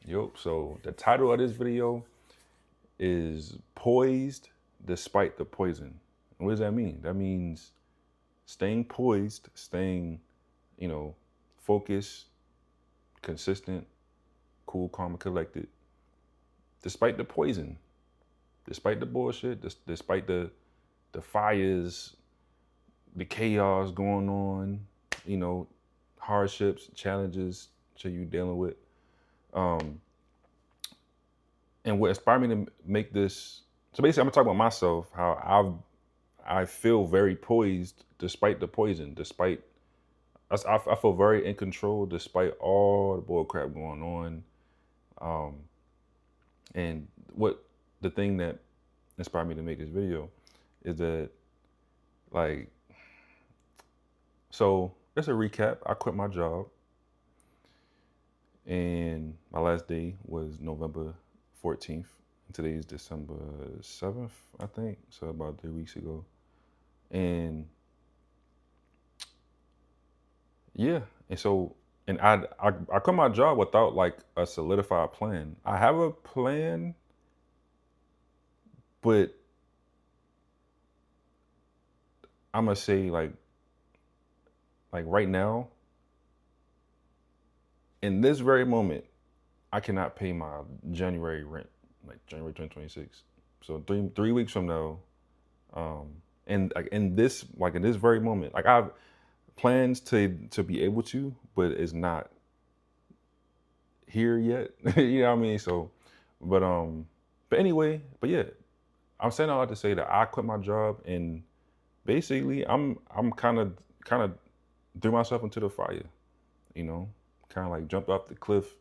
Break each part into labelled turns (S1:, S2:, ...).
S1: Yup. So the title of this video is Poised Despite the Poison. What does that mean? That means staying poised, staying, you know, focused, consistent, cool, calm, and collected, despite the poison, despite the bullshit, despite the fires, the chaos going on, you know, hardships, challenges that you dealing with. Um, and what inspired me to make this, so basically I'm gonna talk about myself, how I feel very poised despite the poison, despite I feel very in control despite all the bull crap going on. Um, and what the thing that inspired me to make this video is that, like, so just a recap. I quit my job, and my last day was November 14th. Today is December 7th, I think. So about 3 weeks ago. And yeah, and so and I quit my job without like a solidified plan. I have a plan, but I'm gonna say like right now, in this very moment, I cannot pay my January rent, like January 2026. So three weeks from now, um, and like in this very moment, like I have plans to be able to, but it's not here yet. You know what I mean? So, but anyway, but yeah, I'm saying all that to say that I quit my job, and basically I'm kind of threw myself into the fire. You know, kind of like jumped off the cliff.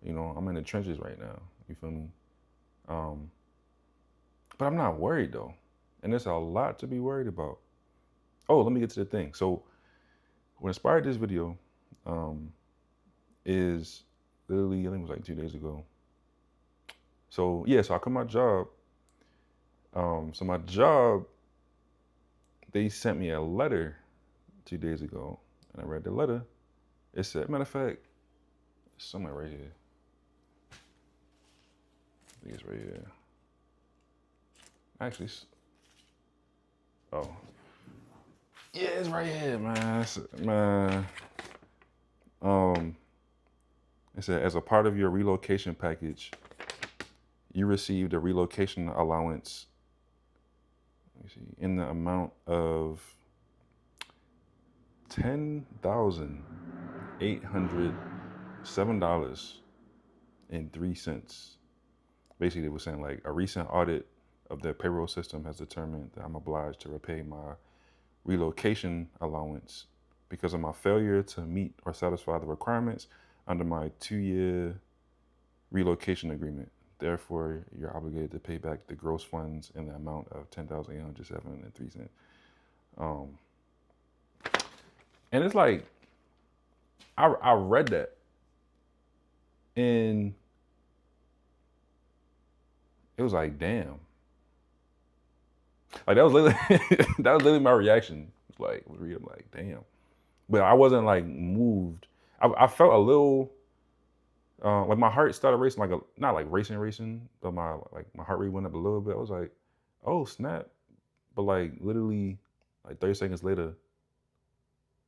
S1: You know, I'm in the trenches right now. You feel me? Um, but I'm not worried though, and there's a lot to be worried about. Oh, let me get to the thing. So, what inspired this video um, is literally, I think it was like 2 days ago. So yeah, so I quit my job. So my job, they sent me a letter 2 days ago, and I read the letter. It said, matter of fact, it's somewhere right here. I think it's right here. Actually, oh, yeah, it's right here, man. Man, um, it said, as a part of your relocation package, you received a relocation allowance. Let me see, in the amount of $10,807.03. Basically, they were saying like a recent audit of the payroll system has determined that I'm obliged to repay my relocation allowance because of my failure to meet or satisfy the requirements under my 2-year relocation agreement. Therefore, you're obligated to pay back the gross funds in the amount of $10,807.03. Um, and it's like I read that, and it was like, damn. Like that was literally that was literally my reaction. Like, I'm like, damn. But I wasn't like moved. I felt a little like my heart started racing, like not like racing, but my heart rate went up a little bit. I was like, oh snap. But like literally like 30 seconds later,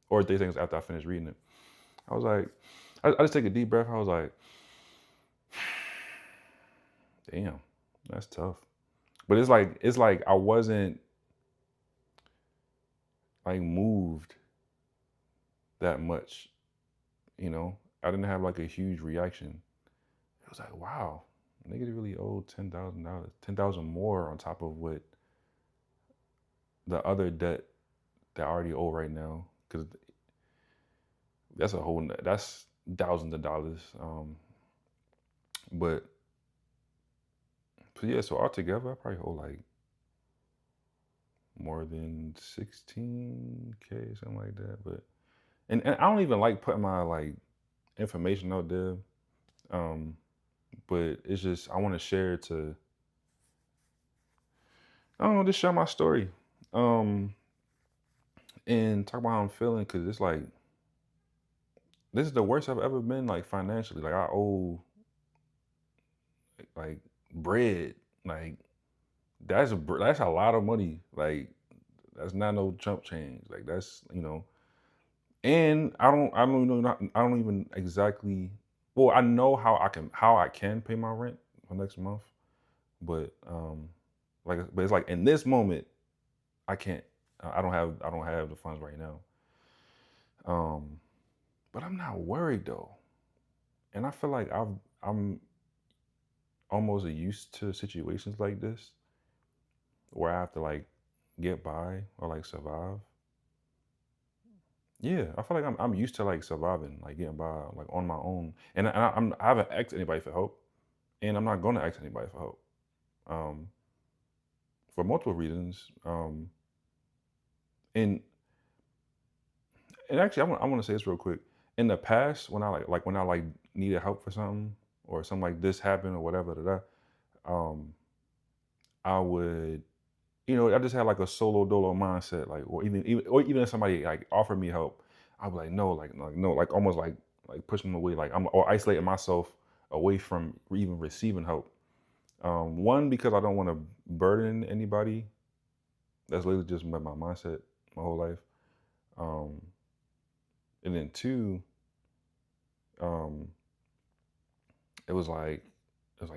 S1: or 30 seconds after I finished reading it, I was like, I just take a deep breath. I was like, damn, that's tough. But it's like I wasn't like moved that much, you know. I didn't have like a huge reaction. It was like, wow, niggas really owe $10,000, 10,000 more on top of what the other debt that I already owe right now, because that's thousands of dollars. But yeah, so altogether, I probably owe like more than 16K, something like that. But and I don't even like putting my like information out there. Um, but it's just I want to share to I don't know, just share my story. Um, and talk about how I'm feeling because it's like this is the worst I've ever been like financially. Like I owe like bread. Like that's a lot of money. Like that's not no chump change. Like that's and I don't even exactly. Well, I know how I can pay my rent for next month, but but it's like in this moment I can't. I don't have the funds right now. Um, but I'm not worried though, and I feel like I'm almost used to situations like this where I have to like get by or like survive. Yeah, I feel like I'm used to like surviving, like getting by, like on my own, and I haven't asked anybody for help, and I'm not gonna ask anybody for help, um, for multiple reasons. And actually, I want to say this real quick. In the past, when when I like needed help for something or something like this happened or whatever, um, I would, I just had like a solo dolo mindset, like, or even if somebody like offered me help, I'd be like, no, like no, like almost like pushing them away, like I'm or isolating myself away from even receiving help. One, because I don't want to burden anybody. That's literally just my mindset my whole life. Um, and then two, um, it was like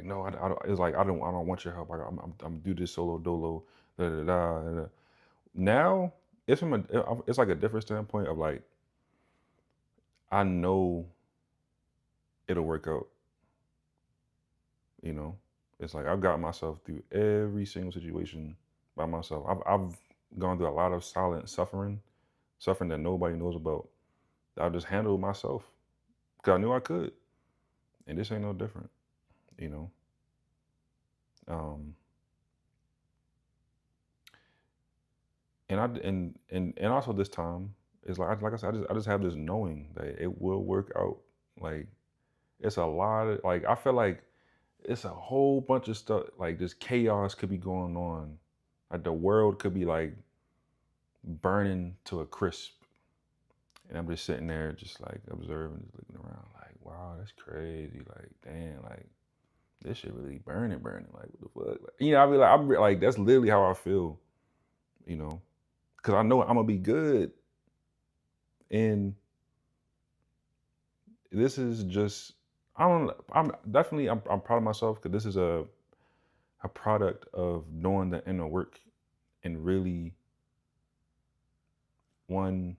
S1: no, I don't, it was like I don't want your help. I'm do this solo dolo, da da da. Da, da. Now it's it's like a different standpoint of like I know it'll work out. You know, it's like I've got myself through every single situation by myself. I've gone through a lot of silent suffering that nobody knows about. That I just handled myself because I knew I could, and this ain't no different. You know, um, and also this time it's like I said, I just have this knowing that it will work out. Like it's a lot of like I feel like it's a whole bunch of stuff like this chaos could be going on. Like the world could be like burning to a crisp. And I'm just sitting there just like observing, just looking around, like, wow, that's crazy. Like, damn, like this shit really burning. Like, what the fuck? Like, I be like, like, that's literally how I feel, you know, because I know I'm gonna be good. And this is just, I don't, I'm proud of myself because this is a product of doing the inner work and really one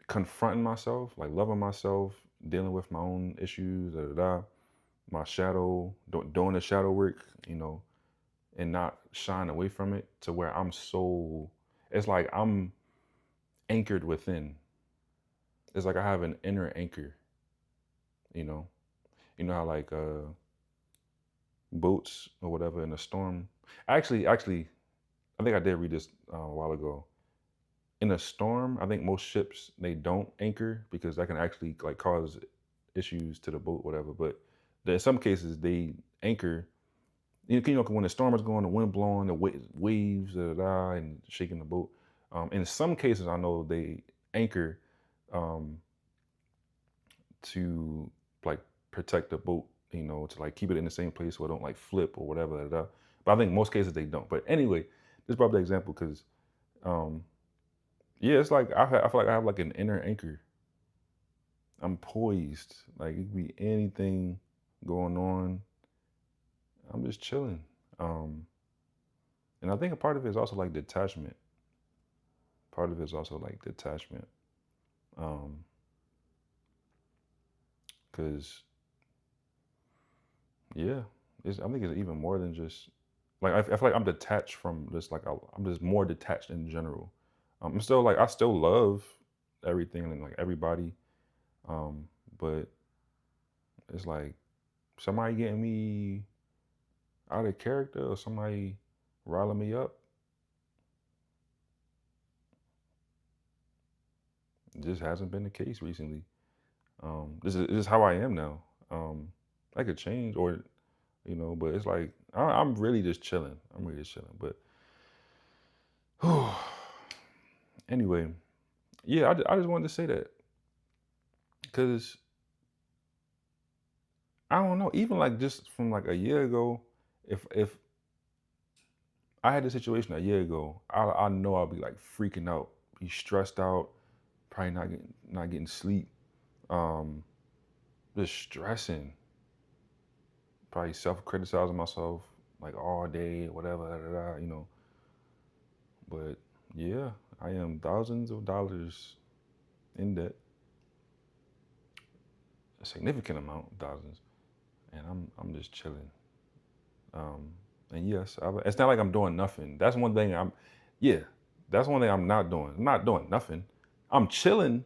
S1: confronting myself, like loving myself, dealing with my own issues, my shadow, doing the shadow work, and not shying away from it to where it's like I'm anchored within. It's like I have an inner anchor, you know. You know how like boats or whatever in a storm. Actually, I think I did read this a while ago. In a storm, I think most ships they don't anchor because that can actually like cause issues to the boat, whatever. But in some cases they anchor. When the storm is going, the wind blowing, the waves, and shaking the boat. In some cases, I know they anchor um, to like protect the boat, to like keep it in the same place so it don't like flip or whatever. But I think most cases they don't. But anyway, this is probably the example because um, yeah, it's like I feel like I have like an inner anchor. I'm poised. Like it could be anything going on. I'm just chilling. Um, and I think a part of it is also like detachment. Part of it is also like detachment. Um, cause yeah, I think it's even more than just like I feel like I'm detached from just like I'm just more detached in general. I'm still like I still love everything and like everybody, um, but it's like somebody getting me out of character or somebody riling me up. It just hasn't been the case recently. This is how I am now. I could change or but it's like I'm really just chilling. I'm really just chilling. But anyway, yeah, I just wanted to say that because I don't know. Even like just from like a year ago, if I had this situation a year ago, I know I'll be like freaking out, be stressed out, probably not getting sleep, um, just stressing, probably self-criticizing myself like all day, whatever, da, da, da, you know. But yeah, I am thousands of dollars in debt, a significant amount, thousands, and I'm just chilling. Um, and yes, it's not like I'm doing nothing. That's one thing yeah, that's one thing I'm not doing. I'm not doing nothing. I'm chilling.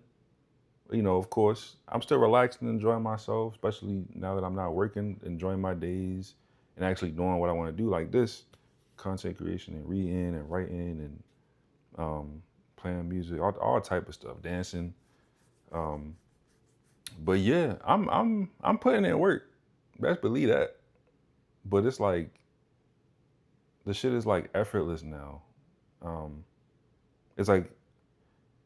S1: You know, of course, I'm still relaxing, enjoying myself, especially now that I'm not working, enjoying my days, and actually doing what I want to do, like this content creation and reading and writing and playing music, all type of stuff, dancing. Um, but yeah, I'm putting in work. Best believe that. But it's like the shit is like effortless now. Um, it's like,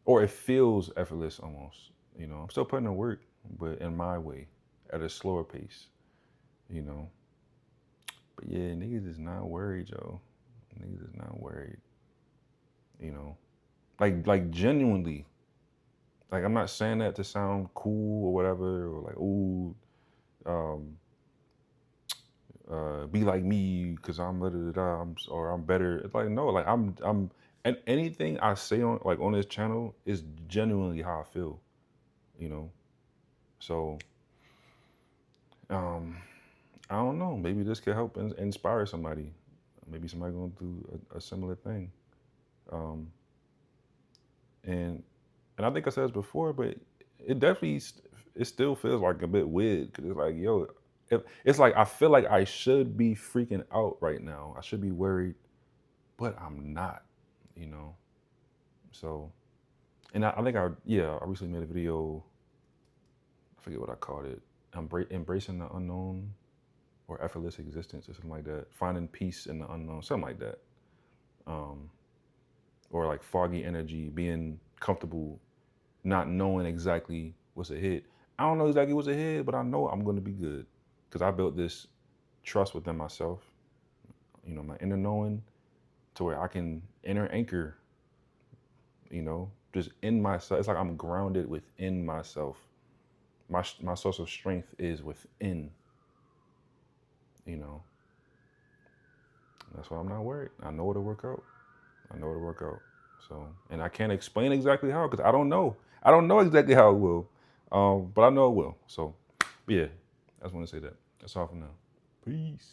S1: or it feels effortless almost. You know, I'm still putting in work, but in my way, at a slower pace. You know, but yeah, niggas is not worried, yo. Niggas is not worried. You know, like genuinely. Like I'm not saying that to sound cool or whatever, or like ooh, um, be like me because I'm da, da, da, da, or I'm better. It's like no, like and anything I say on this channel is genuinely how I feel, you know. So um, I don't know. Maybe this could help inspire somebody. Maybe somebody going through a similar thing. Um, and I think I said this before, but it definitely it still feels like a bit weird because it's like yo, it's like I feel like I should be freaking out right now. I should be worried, but I'm not, you know. So, and I think I recently made a video. I forget what I called it. Embracing the unknown or effortless existence or something like that. Finding peace in the unknown, something like that. Um, or like foggy energy, being comfortable, not knowing exactly what's ahead. I don't know exactly what's ahead, but I know I'm going to be good because I built this trust within myself. You know, my inner knowing to where I can inner anchor, you know, just in myself. It's like I'm grounded within myself. My source of strength is within, you know. That's why I'm not worried. I know it'll work out. I know it'll work out. So, and I can't explain exactly how because I don't know. I don't know exactly how it will, but I know it will. So, yeah, I just want to say that. That's all for now. Peace.